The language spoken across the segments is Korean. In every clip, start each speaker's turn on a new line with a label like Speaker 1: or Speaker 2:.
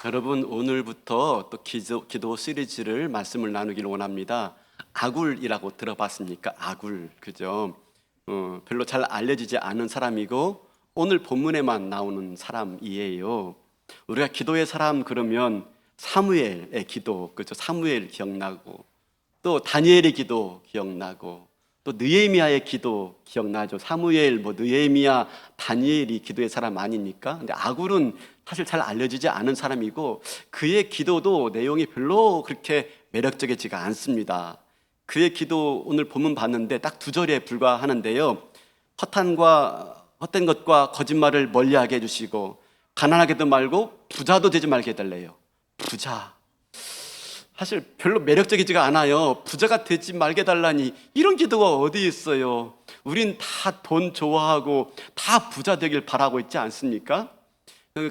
Speaker 1: 여러분, 오늘부터 또 기도 시리즈를 말씀을 나누기를 원합니다. 아굴이라고 들어봤습니까? 아굴, 그죠? 별로 잘 알려지지 않은 사람이고 오늘 본문에만 나오는 사람이에요. 우리가 기도의 사람 그러면 사무엘의 기도, 그죠? 사무엘 기억나고 또 다니엘의 기도 기억나고 또 느헤미야의 기도 기억나죠? 사무엘, 느헤미야, 다니엘이 기도의 사람 아닙니까? 근데 아굴은 사실 잘 알려지지 않은 사람이고 그의 기도도 내용이 별로 그렇게 매력적이지가 않습니다. 그의 기도 오늘 본문 봤는데 딱 2절에 불과하는데요. 헛된 것과 거짓말을 멀리하게 해주시고 가난하게도 말고 부자도 되지 말게 해달래요. 부자. 사실 별로 매력적이지가 않아요. 부자가 되지 말게 해달라니 이런 기도가 어디 있어요. 우린 다 돈 좋아하고 다 부자 되길 바라고 있지 않습니까?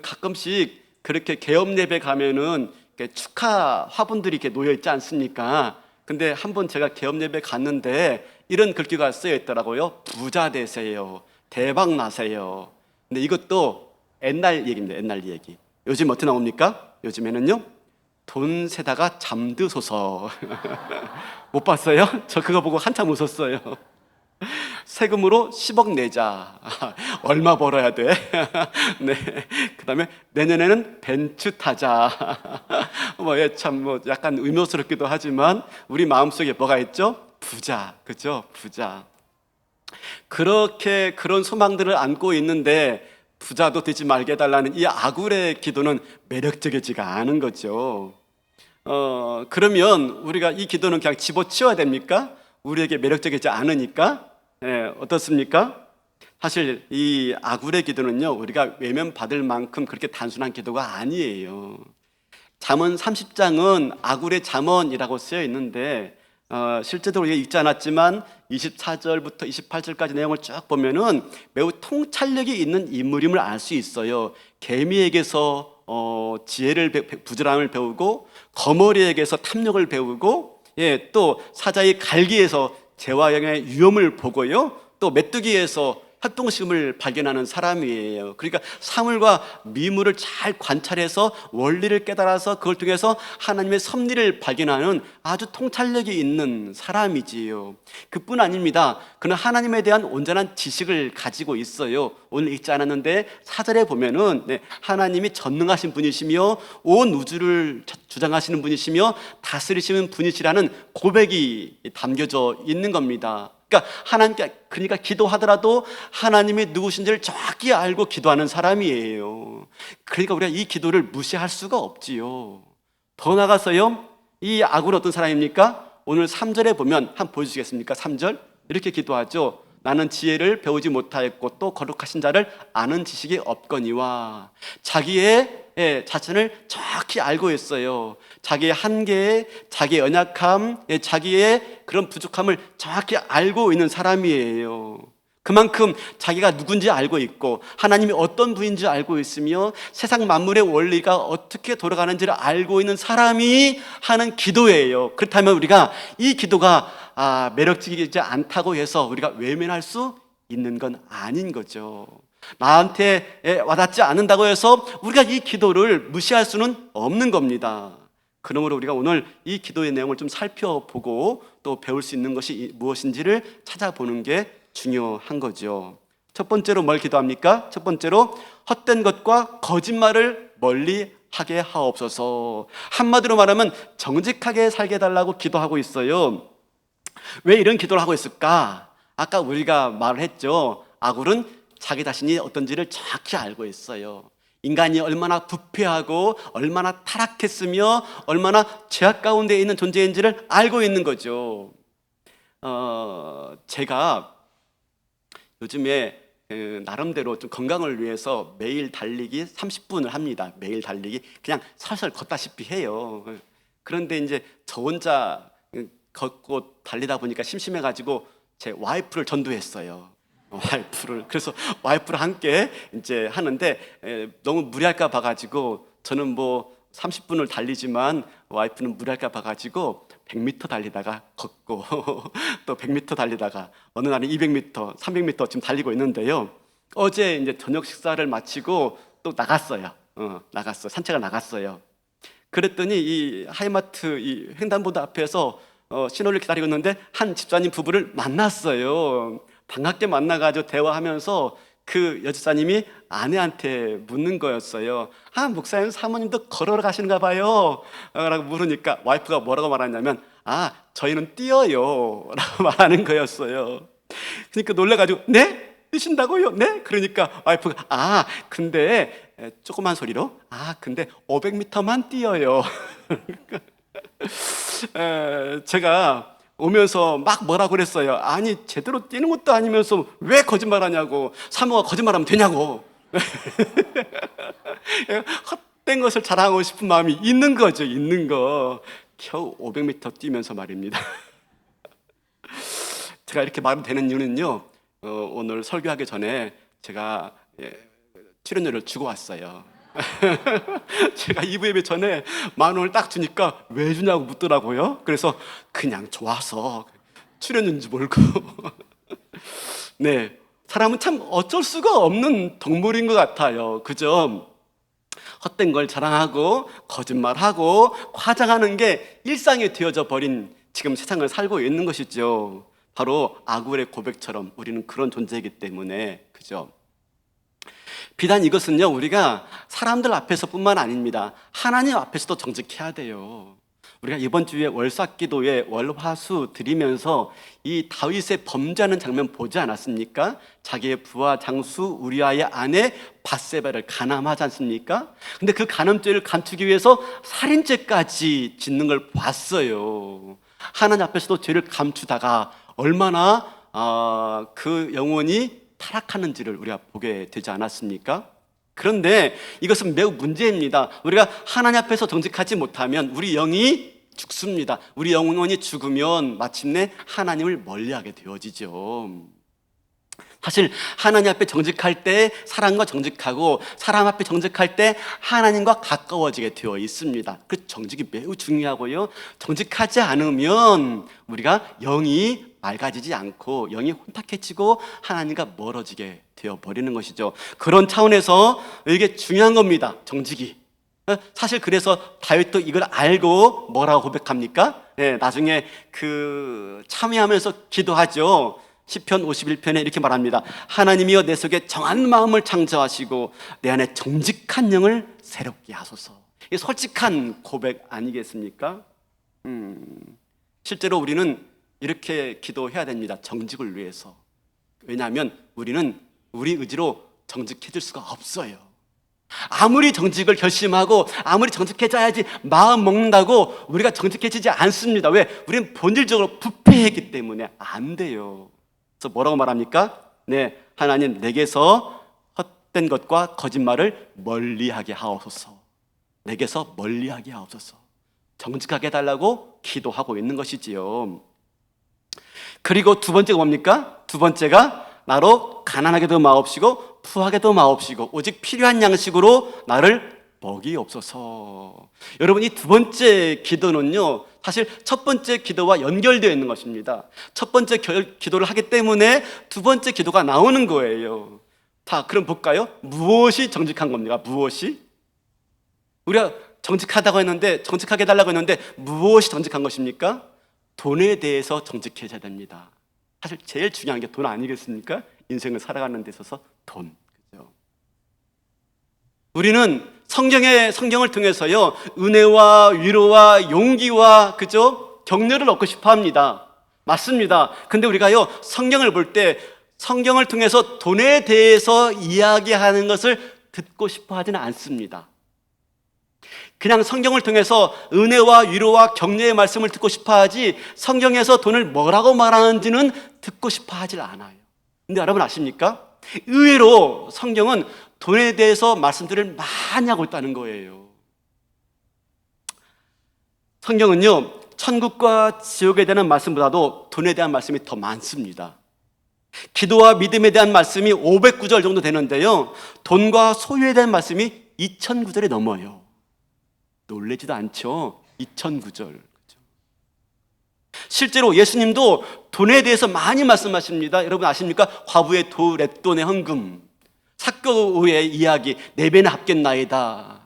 Speaker 1: 가끔씩 그렇게 개업 예배 가면은 축하 화분들이 이렇게 놓여 있지 않습니까? 근데 한번 제가 개업 예배 갔는데 이런 글귀가 쓰여 있더라고요. 부자 되세요. 대박 나세요. 근데 이것도 옛날 얘기입니다. 옛날 얘기. 요즘 어떻게 나옵니까? 요즘에는요. 돈 세다가 잠드소서. 못 봤어요? 저 그거 보고 한참 웃었어요. 세금으로 10억 내자. 얼마 벌어야 돼? 네. 그다음에 내년에는 벤츠 타자. 약간 의묘스럽기도 하지만 우리 마음속에 뭐가 있죠? 부자. 그죠? 부자. 그렇게 그런 소망들을 안고 있는데 부자도 되지 말게 해달라는 이 아굴의 기도는 매력적이지가 않은 거죠. 그러면 우리가 이 기도는 그냥 집어치워야 됩니까? 우리에게 매력적이지 않으니까. 어떻습니까? 사실 이 아굴의 기도는요, 우리가 외면받을 만큼 그렇게 단순한 기도가 아니에요. 잠언 30장은 아굴의 잠언이라고 쓰여 있는데 실제로 우리가 읽지 않았지만 24절부터 28절까지 내용을 쭉 보면은 매우 통찰력이 있는 인물임을 알 수 있어요. 개미에게서 부지런함을 배우고 거머리에게서 탐욕을 배우고 또 사자의 갈기에서 재화형의 위험을 보고요. 또 메뚜기에서 활동심을 발견하는 사람이에요. 그러니까 사물과 미물을 잘 관찰해서 원리를 깨달아서 그걸 통해서 하나님의 섭리를 발견하는 아주 통찰력이 있는 사람이지요. 그뿐 아닙니다. 그는 하나님에 대한 온전한 지식을 가지고 있어요. 오늘 읽지 않았는데 4절에 보면은 하나님이 전능하신 분이시며 온 우주를 주장하시는 분이시며 다스리시는 분이시라는 고백이 담겨져 있는 겁니다. 그러니까 기도하더라도 하나님이 누구신지를 정확히 알고 기도하는 사람이에요. 그러니까 우리가 이 기도를 무시할 수가 없지요. 더 나아가서요, 이 아굴은 어떤 사람입니까? 오늘 3절에 보면 한번 보여주시겠습니까? 3절 이렇게 기도하죠. 나는 지혜를 배우지 못하였고 또 거룩하신 자를 아는 지식이 없거니와. 자기의 자신을 정확히 알고 있어요. 자기의 한계, 자기의 연약함, 자기의 그런 부족함을 정확히 알고 있는 사람이에요. 그만큼 자기가 누군지 알고 있고 하나님이 어떤 분인지 알고 있으며 세상 만물의 원리가 어떻게 돌아가는지를 알고 있는 사람이 하는 기도예요. 그렇다면 우리가 이 기도가 매력적이지 않다고 해서 우리가 외면할 수 있는 건 아닌 거죠. 나한테 와닿지 않는다고 해서 우리가 이 기도를 무시할 수는 없는 겁니다. 그러므로 우리가 오늘 이 기도의 내용을 좀 살펴보고 또 배울 수 있는 것이 무엇인지를 찾아보는 게 중요한 거죠. 첫 번째로 뭘 기도합니까? 첫 번째로 헛된 것과 거짓말을 멀리 하게 하옵소서. 한마디로 말하면 정직하게 살게 해달라고 기도하고 있어요. 왜 이런 기도를 하고 있을까? 아까 우리가 말을 했죠. 아굴은 자기 자신이 어떤지를 정확히 알고 있어요. 인간이 얼마나 부패하고 얼마나 타락했으며 얼마나 죄악 가운데 있는 존재인지를 알고 있는 거죠. 제가 요즘에 나름대로 좀 건강을 위해서 매일 달리기 30분을 합니다. 매일 달리기 그냥 살살 걷다시피 해요. 그런데 이제 저 혼자 걷고 달리다 보니까 심심해가지고 제 와이프를 전도했어요. 그래서 와이프랑 함께 이제 하는데 너무 무리할까 봐가지고 저는 30분을 달리지만 와이프는 무리할까 봐가지고 100m 달리다가 걷고 또 100m 달리다가 어느 날은 200m, 300m 지금 달리고 있는데요. 어제 이제 저녁 식사를 마치고 또 나갔어요. 나갔어. 산책을 나갔어요. 그랬더니 이 하이마트 이 횡단보도 앞에서 신호를 기다리고 있는데 한 집사님 부부를 만났어요. 반갑게 만나가지고 대화하면서 그 여집사님이 아내한테 묻는 거였어요. 목사님 사모님도 걸어러 가시는가 봐요 라고 물으니까 와이프가 뭐라고 말하냐면 저희는 뛰어요 라고 말하는 거였어요. 그러니까 놀라가지고 네? 뛰신다고요? 네? 그러니까 와이프가 근데 조그만 소리로 근데 500m만 뛰어요. 제가 오면서 막 뭐라고 그랬어요. 제대로 뛰는 것도 아니면서 왜 거짓말하냐고. 사모가 거짓말하면 되냐고. 헛된 것을 자랑하고 싶은 마음이 있는 거죠. 있는 거. 겨우 500m 뛰면서 말입니다. 제가 이렇게 말이 되는 이유는요, 오늘 설교하기 전에 제가 출연료를 주고 왔어요. 제가 2부 예배 전에 10,000원을 딱 주니까 왜 주냐고 묻더라고요. 그래서 그냥 좋아서 출연료인지 모르고. 네, 사람은 참 어쩔 수가 없는 동물인 것 같아요. 그죠? 헛된 걸 자랑하고 거짓말하고 과장하는 게 일상이 되어져 버린 지금 세상을 살고 있는 것이죠. 바로 아굴의 고백처럼 우리는 그런 존재이기 때문에. 그죠? 비단 이것은요, 우리가 사람들 앞에서뿐만 아닙니다. 하나님 앞에서도 정직해야 돼요. 우리가 이번 주에 월삭기도에 월화수 드리면서 이 다윗의 범죄하는 장면 보지 않았습니까? 자기의 부하 장수 우리아의 아내 밧세바를 간암하지 않습니까? 근데 그 간음죄를 감추기 위해서 살인죄까지 짓는 걸 봤어요. 하나님 앞에서도 죄를 감추다가 얼마나 그 영혼이 타락하는지를 우리가 보게 되지 않았습니까? 그런데 이것은 매우 문제입니다. 우리가 하나님 앞에서 정직하지 못하면 우리 영이 죽습니다. 우리 영혼이 죽으면 마침내 하나님을 멀리하게 되어지죠. 사실 하나님 앞에 정직할 때 사람과 정직하고 사람 앞에 정직할 때 하나님과 가까워지게 되어 있습니다. 그 정직이 매우 중요하고요. 정직하지 않으면 우리가 영이 맑아지지 않고 영이 혼탁해지고 하나님과 멀어지게 되어버리는 것이죠. 그런 차원에서 이게 중요한 겁니다. 정직이. 사실 그래서 다윗도 이걸 알고 뭐라고 고백합니까? 나중에 참여하면서 기도하죠. 시편 51편에 이렇게 말합니다. 하나님이여 내 속에 정한 마음을 창조하시고 내 안에 정직한 영을 새롭게 하소서. 이게 솔직한 고백 아니겠습니까? 실제로 우리는 이렇게 기도해야 됩니다. 정직을 위해서. 왜냐하면 우리는 우리 의지로 정직해질 수가 없어요. 아무리 정직을 결심하고 아무리 정직해져야지 마음 먹는다고 우리가 정직해지지 않습니다. 왜? 우리는 본질적으로 부패했기 때문에 안 돼요. 그래서 뭐라고 말합니까? 하나님 내게서 헛된 것과 거짓말을 멀리하게 하옵소서. 내게서 멀리하게 하옵소서. 정직하게 해달라고 기도하고 있는 것이지요. 그리고 두 번째가 뭡니까? 두 번째가 나로 가난하게도 마옵시고 부하게도 마옵시고 오직 필요한 양식으로 나를 먹이옵소서. 여러분, 이 두 번째 기도는요, 사실 첫 번째 기도와 연결되어 있는 것입니다. 첫 번째 기도를 하기 때문에 두 번째 기도가 나오는 거예요. 그럼 볼까요? 무엇이 정직한 겁니까? 무엇이? 우리가 정직하다고 했는데, 정직하게 해달라고 했는데 무엇이 정직한 것입니까? 돈에 대해서 정직해져야 됩니다. 사실 제일 중요한 게 돈 아니겠습니까? 인생을 살아가는 데 있어서 돈. 그죠? 우리는 성경을 통해서요, 은혜와 위로와 용기와 그죠? 격려를 얻고 싶어 합니다. 맞습니다. 근데 우리가요, 성경을 볼 때 성경을 통해서 돈에 대해서 이야기하는 것을 듣고 싶어 하지는 않습니다. 그냥 성경을 통해서 은혜와 위로와 격려의 말씀을 듣고 싶어 하지 성경에서 돈을 뭐라고 말하는지는 듣고 싶어 하질 않아요. 근데 여러분 아십니까? 의외로 성경은 돈에 대해서 말씀들을 많이 하고 있다는 거예요. 성경은요, 천국과 지옥에 대한 말씀보다도 돈에 대한 말씀이 더 많습니다. 기도와 믿음에 대한 말씀이 500구절 정도 되는데요, 돈과 소유에 대한 말씀이 2000구절이 넘어요. 놀라지도 않죠? 2000구절. 실제로 예수님도 돈에 대해서 많이 말씀하십니다. 여러분 아십니까? 과부의 도, 렛돈의 헌금. 삭개오의 이야기, 네 배나 합겠나이다.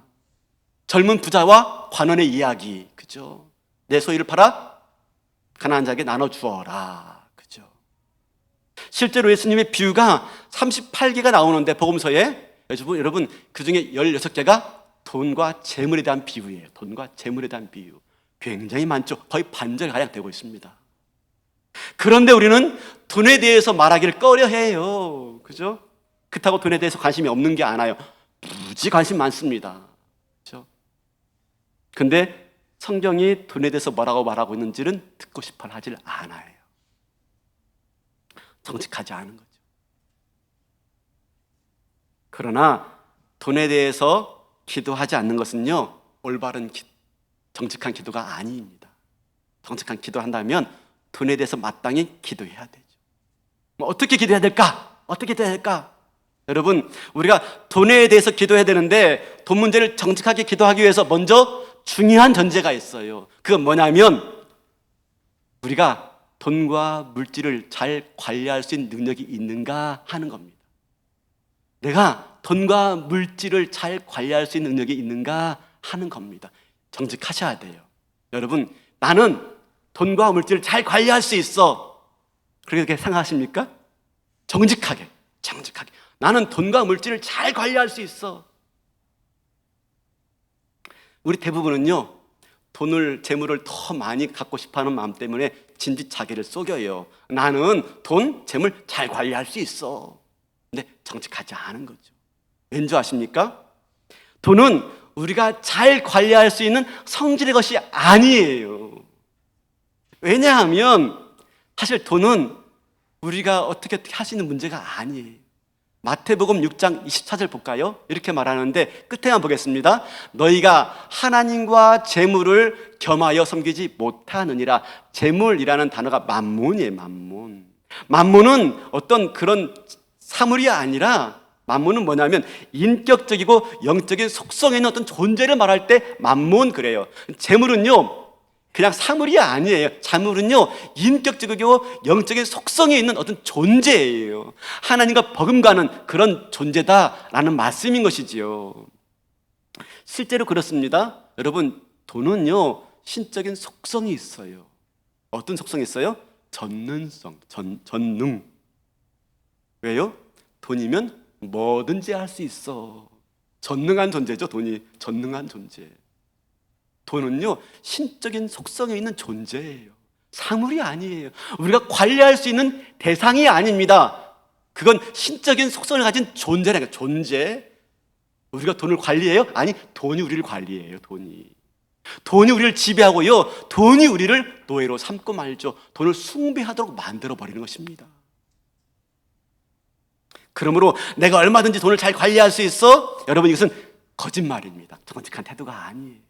Speaker 1: 젊은 부자와 관원의 이야기, 그죠? 내 소유를 팔아 가난한 자에게 나눠 주어라, 그죠? 실제로 예수님의 비유가 38개가 나오는데 복음서에 여러분 그 중에 16개가 돈과 재물에 대한 비유예요. 돈과 재물에 대한 비유. 굉장히 많죠. 거의 반절가량 되고 있습니다. 그런데 우리는 돈에 대해서 말하기를 꺼려해요. 그죠? 그렇다고 돈에 대해서 관심이 없는 게 아니에요. 무지 관심 많습니다. 그죠? 근데 성경이 돈에 대해서 뭐라고 말하고 있는지는 듣고 싶어 하질 않아요. 정직하지 않은 거죠. 그러나 돈에 대해서 기도하지 않는 것은요, 올바른 정직한 기도가 아닙니다. 정직한 기도를 한다면 돈에 대해서 마땅히 기도해야 되죠. 어떻게 기도해야 될까? 어떻게 기도해야 될까? 여러분, 우리가 돈에 대해서 기도해야 되는데 돈 문제를 정직하게 기도하기 위해서 먼저 중요한 전제가 있어요. 그건 뭐냐면 우리가 돈과 물질을 잘 관리할 수 있는 능력이 있는가 하는 겁니다. 내가 돈과 물질을 잘 관리할 수 있는 능력이 있는가 하는 겁니다. 정직하셔야 돼요. 여러분, 나는 돈과 물질을 잘 관리할 수 있어. 그렇게 생각하십니까? 정직하게. 나는 돈과 물질을 잘 관리할 수 있어. 우리 대부분은요, 돈을, 재물을 더 많이 갖고 싶어하는 마음 때문에 진지자기를 속여요. 나는 돈, 재물 잘 관리할 수 있어. 근데 정직하지 않은 거죠. 왠지 아십니까? 돈은 우리가 잘 관리할 수 있는 성질의 것이 아니에요. 왜냐하면 사실 돈은 우리가 어떻게 할 수 있는 문제가 아니에요. 마태복음 6장 24절 볼까요? 이렇게 말하는데 끝에만 보겠습니다. 너희가 하나님과 재물을 겸하여 섬기지 못하느니라. 재물이라는 단어가 만몬이에요. 만몬은 어떤 그런 사물이 아니라 만몬은 뭐냐면 인격적이고 영적인 속성에 있는 어떤 존재를 말할 때 만몬 그래요. 재물은요 그냥 사물이 아니에요. 재물은요 인격적이고 영적인 속성에 있는 어떤 존재예요. 하나님과 버금가는 그런 존재다라는 말씀인 것이지요. 실제로 그렇습니다. 여러분, 돈은요 신적인 속성이 있어요. 어떤 속성이 있어요? 전능성, 전능. 왜요? 돈이면 뭐든지 할 수 있어. 전능한 존재죠. 돈이 전능한 존재. 돈은요 신적인 속성에 있는 존재예요. 사물이 아니에요. 우리가 관리할 수 있는 대상이 아닙니다. 그건 신적인 속성을 가진 존재라니까. 존재. 우리가 돈을 관리해요? 아니, 돈이 우리를 관리해요. 돈이 우리를 지배하고요, 돈이 우리를 노예로 삼고 말죠. 돈을 숭배하도록 만들어버리는 것입니다. 그러므로 내가 얼마든지 돈을 잘 관리할 수 있어? 여러분, 이것은 거짓말입니다. 정직한 태도가 아니에요.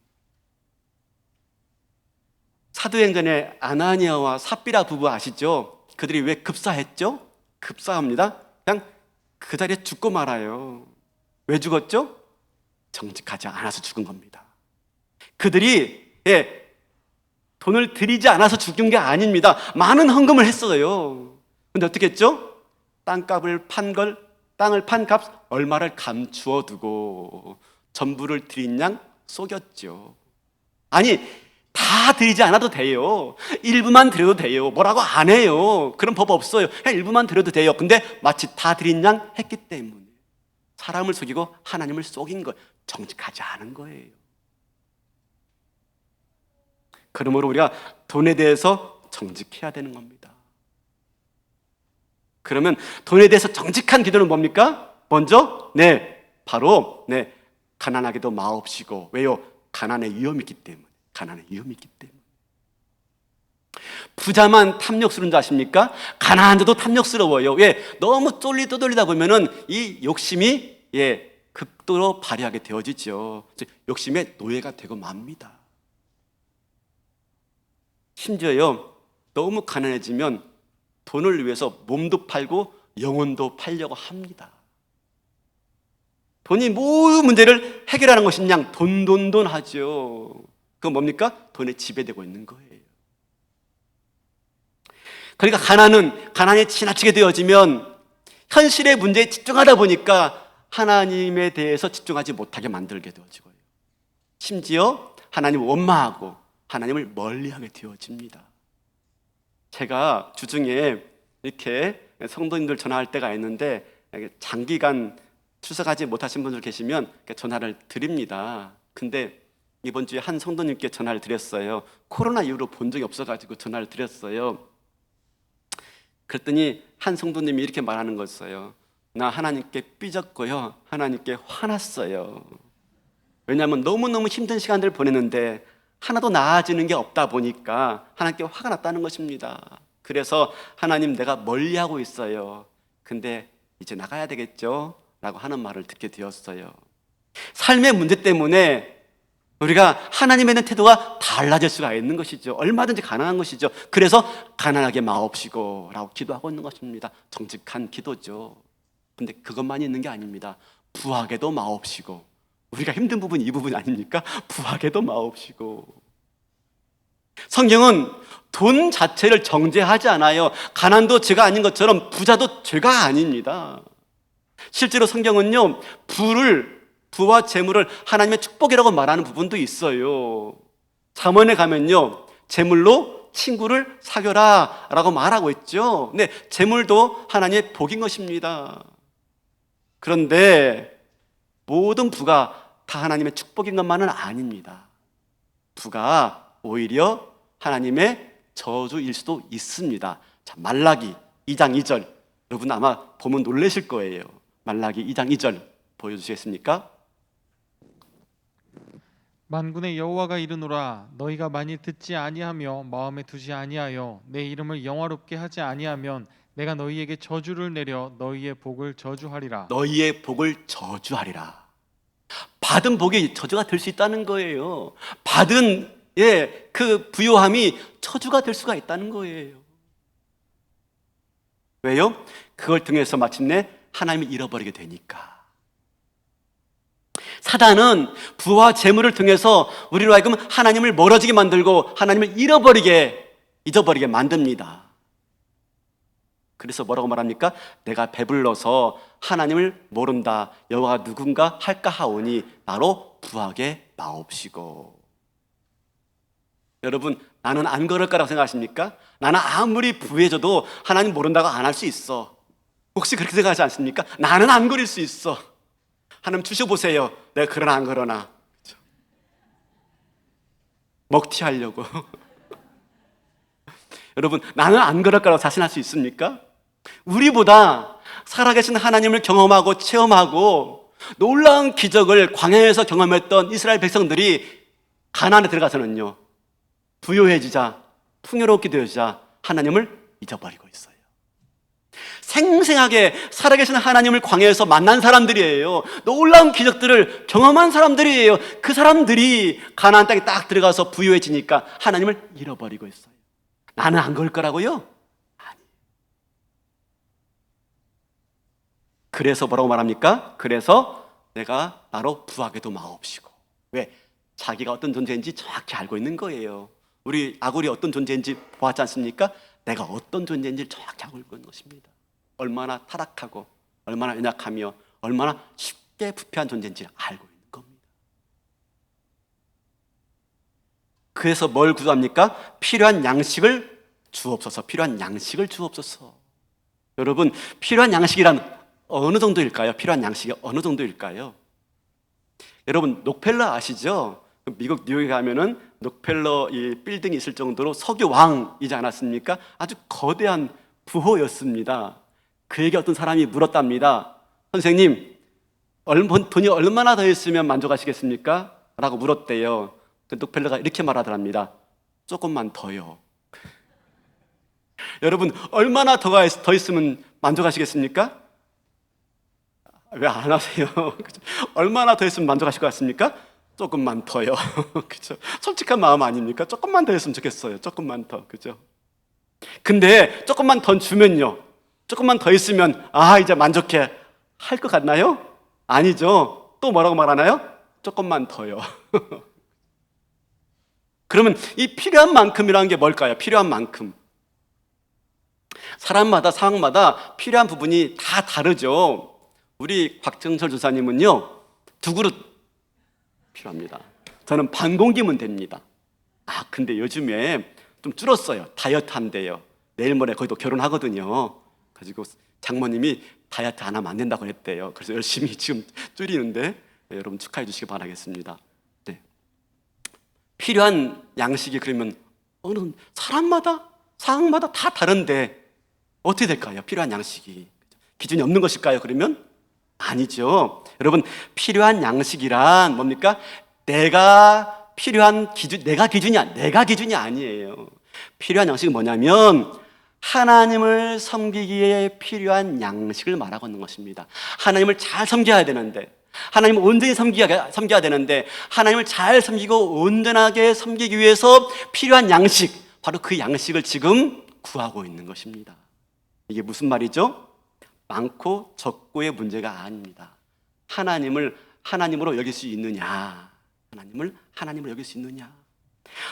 Speaker 1: 사도행전에 아나니아와 삽비라 부부 아시죠? 그들이 왜 급사했죠? 급사합니다. 그냥 그 자리에 죽고 말아요. 왜 죽었죠? 정직하지 않아서 죽은 겁니다. 그들이 돈을 들이지 않아서 죽은 게 아닙니다. 많은 헌금을 했어요. 근데 어떻게 했죠? 땅을 판 값 얼마를 감추어 두고 전부를 드린 양 속였죠. 아니, 다 드리지 않아도 돼요. 일부만 드려도 돼요. 뭐라고 안 해요. 그런 법 없어요. 그냥 일부만 드려도 돼요. 근데 마치 다 드린 양 했기 때문에 사람을 속이고 하나님을 속인 거예요. 정직하지 않은 거예요. 그러므로 우리가 돈에 대해서 정직해야 되는 겁니다. 그러면 돈에 대해서 정직한 기도는 뭡니까? 먼저 바로 가난하게도 마옵시고. 왜요? 가난의 위험이 있기 때문에. 부자만 탐욕스러운 줄 아십니까? 가난한 자도 탐욕스러워요. 왜? 너무 떠돌리다 보면은 이 욕심이 극도로 발휘하게 되어지죠. 욕심의 노예가 되고 맙니다. 심지어요, 너무 가난해지면 돈을 위해서 몸도 팔고 영혼도 팔려고 합니다. 돈이 모든 문제를 해결하는 것인 양 돈 하죠. 그건 뭡니까? 돈에 지배되고 있는 거예요. 그러니까 가난에 지나치게 되어지면 현실의 문제에 집중하다 보니까 하나님에 대해서 집중하지 못하게 만들게 되어지고요. 심지어 하나님을 원망하고 하나님을 멀리하게 되어집니다. 제가 주중에 이렇게 성도님들 전화할 때가 있는데 장기간 출석하지 못하신 분들 계시면 전화를 드립니다. 근데 이번 주에 한 성도님께 전화를 드렸어요. 코로나 이후로 본 적이 없어가지고 전화를 드렸어요. 그랬더니 한 성도님이 이렇게 말하는 거였어요. 나 하나님께 삐졌고요, 하나님께 화났어요. 왜냐하면 너무너무 힘든 시간들을 보냈는데 하나도 나아지는 게 없다 보니까 하나님께 화가 났다는 것입니다. 그래서 하나님, 내가 멀리하고 있어요. 근데 이제 나가야 되겠죠? 라고 하는 말을 듣게 되었어요. 삶의 문제 때문에 우리가 하나님에 대한 태도가 달라질 수가 있는 것이죠. 얼마든지 가능한 것이죠. 그래서 가난하게 마옵시고 라고 기도하고 있는 것입니다. 정직한 기도죠. 근데 그것만 있는 게 아닙니다. 부하게도 마옵시고. 우리가 힘든 부분이 이 부분이 아닙니까? 부하게도 마옵시고. 성경은 돈 자체를 정죄하지 않아요. 가난도 죄가 아닌 것처럼 부자도 죄가 아닙니다. 실제로 성경은요, 부와 재물을 하나님의 축복이라고 말하는 부분도 있어요. 잠언에 가면요, 재물로 친구를 사귀어라 라고 말하고 있죠. 네, 재물도 하나님의 복인 것입니다. 그런데 모든 부가 다 하나님의 축복인 것만은 아닙니다. 부가 오히려 하나님의 저주일 수도 있습니다. 자, 말라기 2장 2절, 여러분 아마 보면 놀라실 거예요. 말라기 2장 2절 보여주시겠습니까?
Speaker 2: 만군의 여호와가 이르노라, 너희가 만일 듣지 아니하며 마음에 두지 아니하여 내 이름을 영화롭게 하지 아니하면 내가 너희에게 저주를 내려 너희의 복을 저주하리라.
Speaker 1: 너희의 복을 저주하리라. 받은 복이 저주가 될 수 있다는 거예요. 받은 그 부요함이 저주가 될 수가 있다는 거예요. 왜요? 그걸 통해서 마침내 하나님을 잃어버리게 되니까. 사단은 부와 재물을 통해서 우리로 하여금 하나님을 멀어지게 만들고 하나님을 잊어버리게 만듭니다. 그래서 뭐라고 말합니까? 내가 배불러서 하나님을 모른다. 여호와가 누군가 할까 하오니 나로 부하게 마옵시고. 여러분, 나는 안 그럴 거라고 생각하십니까? 나는 아무리 부해져도 하나님 모른다고 안 할 수 있어. 혹시 그렇게 생각하지 않습니까? 나는 안 그릴 수 있어. 하나님 주셔보세요. 내가 그러나 안 그러나. 그렇죠? 먹튀하려고. 여러분, 나는 안 그럴 거라고 자신할 수 있습니까? 우리보다 살아계신 하나님을 경험하고 체험하고 놀라운 기적을 광야에서 경험했던 이스라엘 백성들이 가나안에 들어가서는요, 부요해지자, 풍요롭게 되어지자 하나님을 잊어버리고 있어요. 생생하게 살아계신 하나님을 광야에서 만난 사람들이에요. 놀라운 기적들을 경험한 사람들이에요. 그 사람들이 가나안 땅에 딱 들어가서 부요해지니까 하나님을 잃어버리고 있어요. 나는 안 그럴 거라고요? 아니. 그래서 뭐라고 말합니까? 그래서 내가 나로 부하게도 마옵시고. 왜? 자기가 어떤 존재인지 정확히 알고 있는 거예요. 우리 아굴이 어떤 존재인지 보았지 않습니까? 내가 어떤 존재인지 정확히 알고 있는 것입니다. 얼마나 타락하고 얼마나 연약하며 얼마나 쉽게 부패한 존재인지 알고 있는 겁니다. 그래서 뭘 구합니까? 필요한 양식을 주옵소서. 필요한 양식을 주옵소서. 여러분, 필요한 양식이란 어느 정도일까요? 필요한 양식이 어느 정도일까요? 여러분, 록펠러 아시죠? 미국 뉴욕에 가면은 록펠러 이 빌딩이 있을 정도로 석유 왕이지 않았습니까? 아주 거대한 부호였습니다. 그에게 어떤 사람이 물었답니다. 선생님, 돈이 얼마나 더 있으면 만족하시겠습니까? 라고 물었대요. 록펠러가 이렇게 말하더랍니다. 조금만 더요. 여러분, 얼마나 더 있으면 만족하시겠습니까? 왜 안 하세요? 얼마나 더 있으면 만족하실 것 같습니까? 조금만 더요. 그죠? 솔직한 마음 아닙니까? 조금만 더 했으면 좋겠어요. 조금만 더. 그죠? 근데 조금만 더 주면요, 조금만 더 있으면 이제 만족해 할 것 같나요? 아니죠. 또 뭐라고 말하나요? 조금만 더요. 그러면 이 필요한 만큼이라는 게 뭘까요? 필요한 만큼. 사람마다 상황마다 필요한 부분이 다 다르죠. 우리 곽정철 주사님은요 2그릇 필요합니다. 저는 반 공기면 됩니다. 근데 요즘에 좀 줄었어요. 다이어트 한대요. 내일 모레 거의 또 결혼하거든요. 가지고 장모님이 다이어트 안 하면 안 된다고 했대요. 그래서 열심히 지금 줄이는데 여러분 축하해 주시기 바라겠습니다. 네. 필요한 양식이 그러면 어느 사람마다 상황마다 다 다른데 어떻게 될까요? 필요한 양식이 기준이 없는 것일까요? 그러면 아니죠. 여러분 필요한 양식이란 뭡니까? 내가 필요한 기준, 내가 기준이 아니에요. 필요한 양식은 뭐냐면 하나님을 섬기기에 필요한 양식을 말하고 있는 것입니다. 하나님을 잘 섬겨야 되는데, 하나님을 온전히 섬겨야 되는데, 하나님을 잘 섬기고 온전하게 섬기기 위해서 필요한 양식, 바로 그 양식을 지금 구하고 있는 것입니다. 이게 무슨 말이죠? 많고 적고의 문제가 아닙니다. 하나님을 하나님으로 여길 수 있느냐, 하나님을 하나님으로 여길 수 있느냐.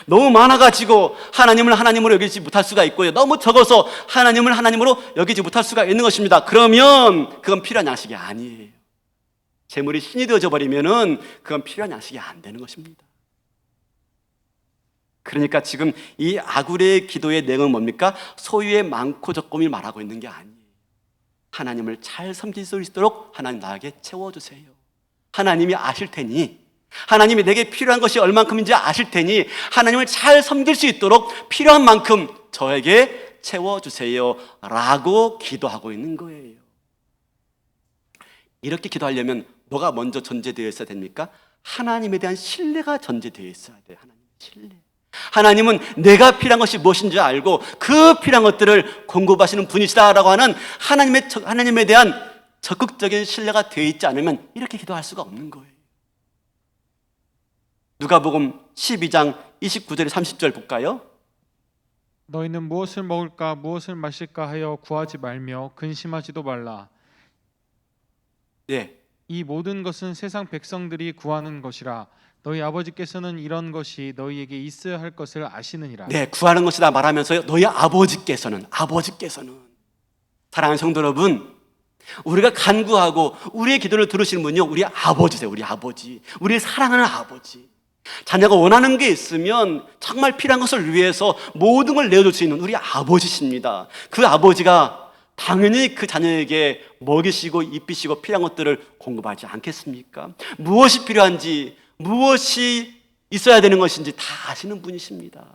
Speaker 1: 너무 많아가지고 하나님을 하나님으로 여기지 못할 수가 있고요, 너무 적어서 하나님을 하나님으로 여기지 못할 수가 있는 것입니다. 그러면 그건 필요한 양식이 아니에요. 재물이 신이 되어져 버리면은 그건 필요한 양식이 안 되는 것입니다. 그러니까 지금 이 아굴의 기도의 내용은 뭡니까? 소유의 많고 적음을 말하고 있는 게 아니에요. 하나님을 잘 섬길 수 있도록 하나님 나에게 채워주세요. 하나님이 아실 테니, 하나님이 내게 필요한 것이 얼만큼인지 아실 테니 하나님을 잘 섬길 수 있도록 필요한 만큼 저에게 채워주세요 라고 기도하고 있는 거예요. 이렇게 기도하려면 뭐가 먼저 전제되어 있어야 됩니까? 하나님에 대한 신뢰가 전제되어 있어야 돼요. 하나님의 신뢰. 하나님은 내가 필요한 것이 무엇인지 알고 그 필요한 것들을 공급하시는 분이시다라고 하는 하나님에 대한 적극적인 신뢰가 되어 있지 않으면 이렇게 기도할 수가 없는 거예요. 누가복음 12장 29절 30절 볼까요?
Speaker 2: 너희는 무엇을 먹을까 무엇을 마실까 하여 구하지 말며 근심하지도 말라.
Speaker 1: 네.
Speaker 2: 이 모든 것은 세상 백성들이 구하는 것이라. 너희 아버지께서는 이런 것이 너희에게 있어야 할 것을 아시느니라.
Speaker 1: 네, 구하는 것이다 말하면서요, 너희 아버지께서는 사랑하는 성도 여러분, 우리가 간구하고 우리의 기도를 들으시는 분이요, 우리 아버지세요. 우리 아버지, 우리를 사랑하는 아버지. 자녀가 원하는 게 있으면 정말 필요한 것을 위해서 모든 걸 내어줄 수 있는 우리 아버지십니다. 그 아버지가 당연히 그 자녀에게 먹이시고 입히시고 필요한 것들을 공급하지 않겠습니까? 무엇이 필요한지, 무엇이 있어야 되는 것인지 다 아시는 분이십니다.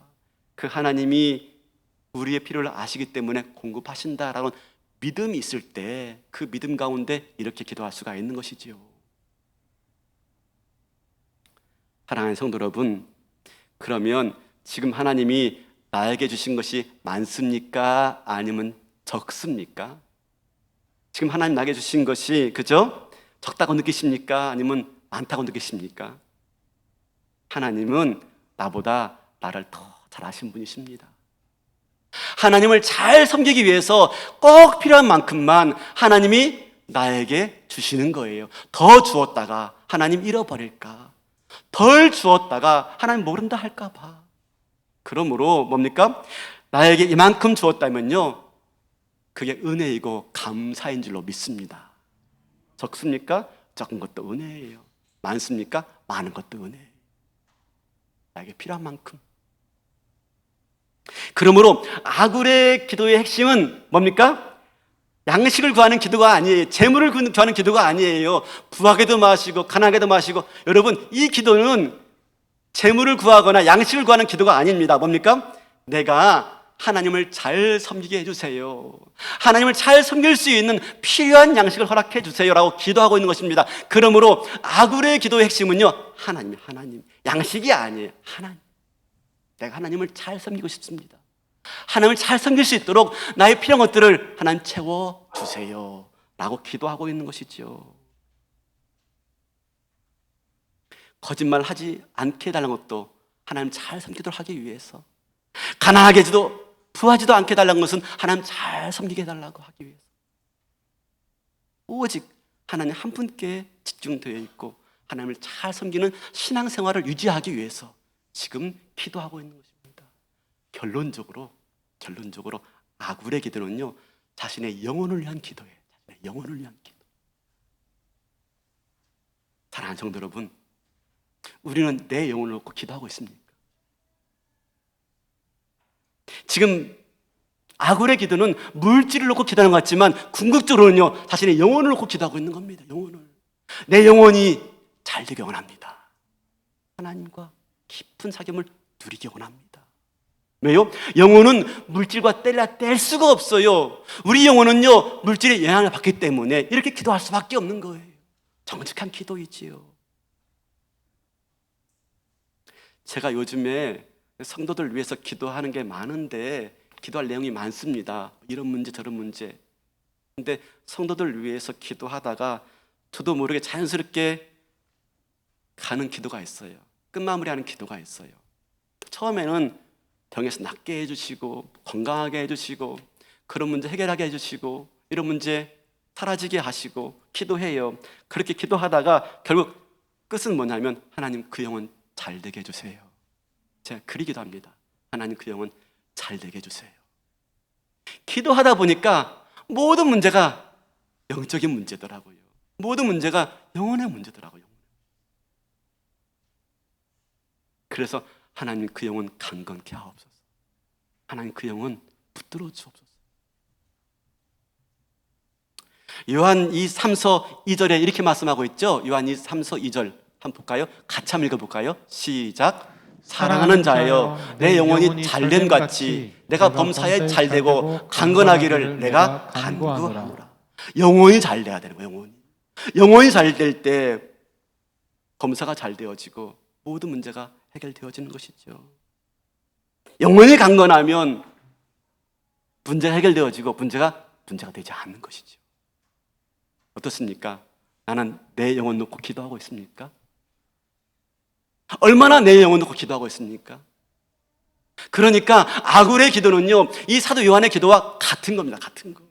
Speaker 1: 그 하나님이 우리의 필요를 아시기 때문에 공급하신다라는 믿음이 있을 때 그 믿음 가운데 이렇게 기도할 수가 있는 것이지요. 사랑하는 성도 여러분, 그러면 지금 하나님이 나에게 주신 것이 많습니까? 아니면 적습니까? 지금 하나님 나에게 주신 것이 그죠? 적다고 느끼십니까? 아니면 많다고 느끼십니까? 하나님은 나보다 나를 더 잘 아신 분이십니다. 하나님을 잘 섬기기 위해서 꼭 필요한 만큼만 하나님이 나에게 주시는 거예요. 더 주었다가 하나님 잃어버릴까? 덜 주었다가 하나님 모른다 할까 봐. 그러므로 뭡니까? 나에게 이만큼 주었다면요, 그게 은혜이고 감사인 줄로 믿습니다. 적습니까? 적은 것도 은혜예요. 많습니까? 많은 것도 은혜예요. 나에게 필요한 만큼. 그러므로 아굴의 기도의 핵심은 뭡니까? 양식을 구하는 기도가 아니에요. 재물을 구하는 기도가 아니에요. 부하게도 마시고 가난하게도 마시고. 여러분, 이 기도는 재물을 구하거나 양식을 구하는 기도가 아닙니다. 뭡니까? 내가 하나님을 잘 섬기게 해주세요. 하나님을 잘 섬길 수 있는 필요한 양식을 허락해 주세요 라고 기도하고 있는 것입니다. 그러므로 아굴의 기도의 핵심은요, 하나님. 양식이 아니에요. 하나님. 내가 하나님을 잘 섬기고 싶습니다. 하나님을 잘 섬길 수 있도록 나의 필요한 것들을 하나님 채워주세요 라고 기도하고 있는 것이죠. 거짓말 하지 않게 해달라는 것도 하나님 잘 섬기도록 하기 위해서, 가난하게도 부하지도 않게 해달라는 것은 하나님 잘 섬기게 해달라고 하기 위해서, 오직 하나님 한 분께 집중되어 있고 하나님을 잘 섬기는 신앙생활을 유지하기 위해서 지금 기도하고 있는 것입니다. 결론적으로 아굴의 기도는요, 자신의 영혼을 위한 기도예요. 자신의 영혼을 위한 기도. 사랑하는 성도 여러분, 우리는 내 영혼을 놓고 기도하고 있습니까? 지금 아굴의 기도는 물질을 놓고 기도하는 것 같지만 궁극적으로는요, 자신의 영혼을 놓고 기도하고 있는 겁니다. 영혼을. 내 영혼이 잘 되기 원합니다. 하나님과 깊은 사귐을 누리기 원합니다. 왜요? 영혼은 물질과 뗄 수가 없어요. 우리 영혼은요, 물질의 영향을 받기 때문에 이렇게 기도할 수밖에 없는 거예요. 정직한 기도이지요. 제가 요즘에 성도들 위해서 기도하는 게 많은데, 기도할 내용이 많습니다. 이런 문제 저런 문제. 근데 성도들 위해서 기도하다가 저도 모르게 자연스럽게 가는 기도가 있어요. 끝마무리하는 기도가 있어요. 처음에는 병에서 낫게 해주시고 건강하게 해주시고 그런 문제 해결하게 해주시고 이런 문제 사라지게 하시고 기도해요. 그렇게 기도하다가 결국 끝은 뭐냐면, 하나님 그 영혼 잘 되게 해주세요. 제가 그리 기도합니다. 하나님 그 영혼 잘 되게 해주세요. 기도하다 보니까 모든 문제가 영적인 문제더라고요. 모든 문제가 영혼의 문제더라고요. 그래서 하나님 그 영혼 강건케 하옵소서. 하나님 그 영혼 붙들어 주옵소서. 요한 3서 2절에 이렇게 말씀하고 있죠. 요한 3서 2절 한번 볼까요? 같이 한번 읽어볼까요? 시작. 사랑하는 자여, 내 영혼이 잘됨 같이 내가 범사에 잘되고 강건하기를 내가 간구하노라. 영혼이 잘 돼야 되는 거예요. 영혼이 잘 될 때 범사가 잘 되어지고 모든 문제가 해결되어지는 것이죠. 영혼이 강건하면 문제가 해결되어지고 문제가 되지 않는 것이죠. 어떻습니까? 나는 내 영혼 놓고 기도하고 있습니까? 얼마나 내 영혼 놓고 기도하고 있습니까? 그러니까 아굴의 기도는요, 이 사도 요한의 기도와 같은 겁니다. 같은 거.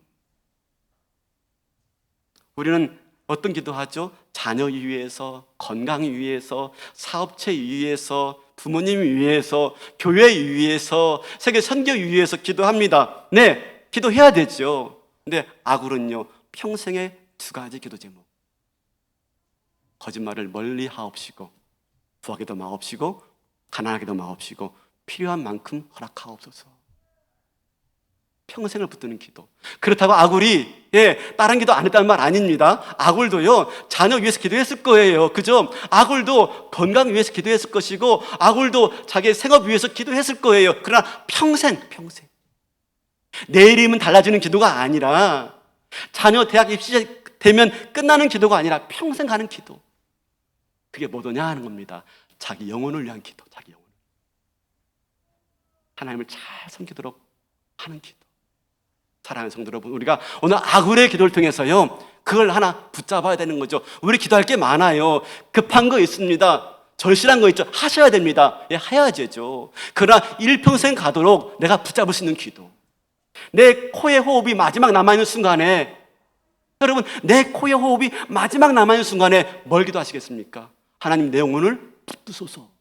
Speaker 1: 우리는 어떤 기도하죠? 자녀 위해서, 건강 위해서, 사업체 위해서, 부모님 위해서, 교회 위해서, 세계 선교 위해서 기도합니다. 네, 기도해야 되죠. 근데 아굴은요, 평생에 2가지 기도 제목. 거짓말을 멀리 하옵시고, 부하게도 마옵시고, 가난하게도 마옵시고, 필요한 만큼 허락하옵소서. 평생을 붙드는 기도. 그렇다고 아굴이 다른 기도 안 했다는 말 아닙니다. 아굴도요, 자녀 위해서 기도했을 거예요. 그죠? 아굴도 건강 위해서 기도했을 것이고, 아굴도 자기의 생업 위해서 기도했을 거예요. 그러나 평생 내일이면 달라지는 기도가 아니라, 자녀 대학 입시 되면 끝나는 기도가 아니라 평생 가는 기도. 그게 뭐더냐 하는 겁니다. 자기 영혼을 위한 기도. 자기 영혼. 하나님을 잘 섬기도록 하는 기도. 사랑하는 성도 여러분, 우리가 오늘 아굴의 기도를 통해서요, 그걸 하나 붙잡아야 되는 거죠. 우리 기도할 게 많아요. 급한 거 있습니다. 절실한 거 있죠. 하셔야 됩니다. 해야죠. 그러나 일평생 가도록 내가 붙잡을 수 있는 기도. 내 코의 호흡이 마지막 남아있는 순간에, 여러분, 내 코의 호흡이 마지막 남아있는 순간에 뭘 기도하시겠습니까? 하나님, 내 영혼을 붙드소서.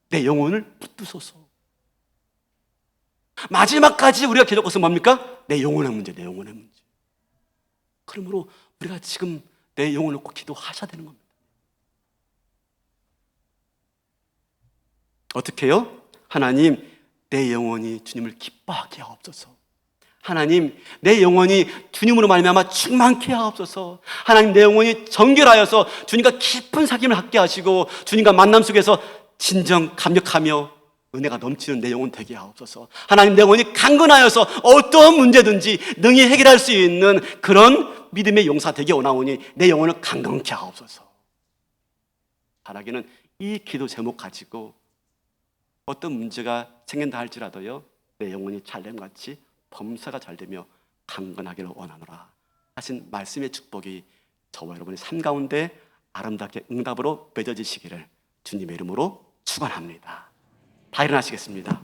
Speaker 1: 내 영혼을 붙드소서. 마지막까지 우리가 기도할 것은 뭡니까? 내 영혼의 문제, 내 영혼의 문제. 그러므로 우리가 지금 내 영혼을 놓고 기도하셔야 되는 겁니다. 어떻게 해요? 하나님, 내 영혼이 주님을 기뻐하게 하옵소서. 하나님, 내 영혼이 주님으로 말미암아 충만케 하옵소서. 하나님, 내 영혼이 정결하여서 주님과 깊은 사귐을 갖게 하시고 주님과 만남 속에서 진정 감격하며 은혜가 넘치는 내 영혼 되게 하옵소서. 하나님, 내 영혼이 강건하여서 어떠한 문제든지 능히 해결할 수 있는 그런 믿음의 용사 되게 원하오니 내 영혼을 강건케 하옵소서. 바라기는 이 기도 제목 가지고 어떤 문제가 생긴다 할지라도요, 내 영혼이 잘됨같이 범사가 잘되며 강건하기를 원하노라 하신 말씀의 축복이 저와 여러분의 삶 가운데 아름답게 응답으로 맺어지시기를 주님의 이름으로 축원합니다. 다 일어나시겠습니다.